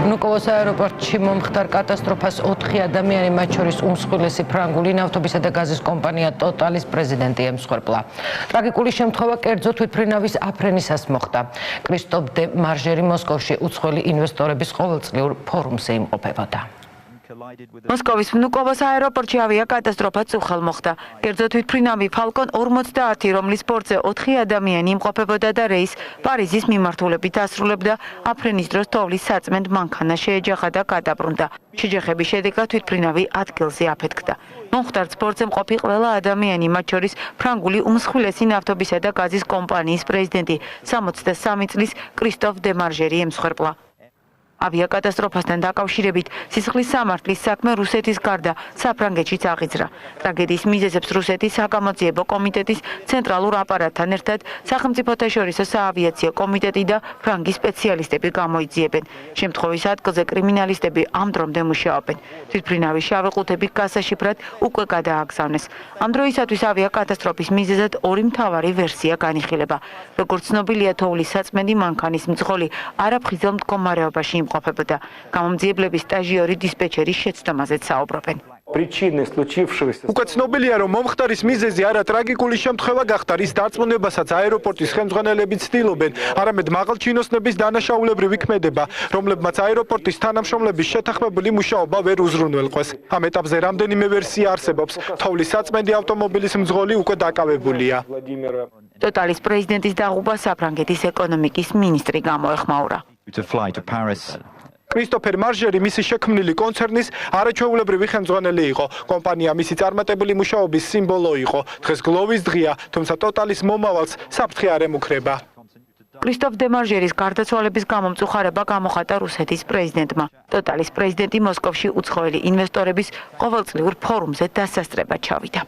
Vnukovos აეროპორტში მომხდარ კატასტროფას 4 ადამიანი, მათ შორის უმსხვილესი ფრანგული ნავთობისა და გაზის კომპანია Total-ის პრეზიდენტი ემსხვერპლა. ტრაგიკული შემთხვევა კერძო თვითმფრინავის აფრენისას მოხდა. კრისტოფ დე მარჟერი მოსკოვში უცხოელი ინვესტორების ყოველწლიურ ფორუმზე იმყოფებოდა. მოსკოვის ვნუკოვოს აეროპორტში ავიაკატასტროფა წუხელ მოხდა. კერძო თვითმფრინავი Falcon 50, რომლის ბორტზე 4 ადამიანი იმყოფებოდა და რეის პარიზის მიმართულებით ასრულებდა, აფრენის დროს თოვლის საწმენდ მანქანა შეეჯახა და გადაბრუნდა. შეჯახების შედეგად თვითმფრინავი ადგილზე აფეთქდა. მომხდარ ბორტზე მყოფი ყველა ადამიანი, მათ შორის ფრანგული უმსხვილესი ნავთობისა და გაზის კომპანიის პრეზიდენტი 63 წლის კრისტოფ დე მარჟერი ემსხვერპლა. ავიაკატასტროფასთან დაკავშირებით სისხლის სამართლის საქმე რუსეთის გარდა საფრანგეთშიც აღიძრა. ტრაგედიის მიზეზებს რუსეთის საგამოძიებო კომიტეტის ცენტრალურ აპარატთან ერთად სახელმწიფოთა შორისო საავიაციო კომიტეტი და ფრანგის სპეციალისტები გამოიძიებენ. შემთხვევის ადგილზე კრიმინალისტები ამ დრომდე მუშაობენ. თვითმფრინავის შავი ყუთები გასაშიფრად უკვე გადააგზავნეს. ამ დროისათვის ავიაკატასტროფის მიზეზად ორი მთავარი ვერსია განიხილება. როგორც ცნობილია, თოვლის საწმენდი მანქანის მძღოლი არაფხიზელ მდგომარეობაში იმყოფებოდა. გამომძიებლების სტაჟიორი დისპეჩერის შეცდომაზეც საუბრობენ. უკვე ცნობილია, რომ მომხდარის მიზეზი არა ტრაგიკული შემთხვევა გახდა, რის დარწმუნებასაც აეროპორტის ხელმძღვანელები ცდილობენ, არამედ მაღალჩინოსნების დანაშაულებრივი ქმედება, რომლებმაც აეროპორტის თანამშრომლების შეთანხმებული მუშაობა ვერ უზრუნველყვეს. ამ ეტაპზე რამდენიმე ვერსია არსებობს. თოვლის საწმენდი ავტომობილის მძღოლი უკვე დაკავებულია. Total-ის პრეზიდენტის დაღუპვა საფრანგეთის ეკონომიკის მინისტრი გამოეხმაურა. კრისტოფერ მარჟერი მისი შექმნილი კონცერნის არაჩვეულებრივი ხელმძღვანელი იყო. კომპანია მისი წარმატებული მუშაობის სიმბოლო იყო. დღეს გლოვის დღეა, თუმცა Total-ის მომავალს საფრთხე არ ემუქრება. კრისტოფ დე მარჟერის გარდაცვალების გამო მწუხარება გამოხატა რუსეთის პრეზიდენტმა. Total-ის პრეზიდენტი მოსკოვში უცხოელი ინვესტორების ყოველწლიურ ფორუმზე დასასწრებად ჩავიდა.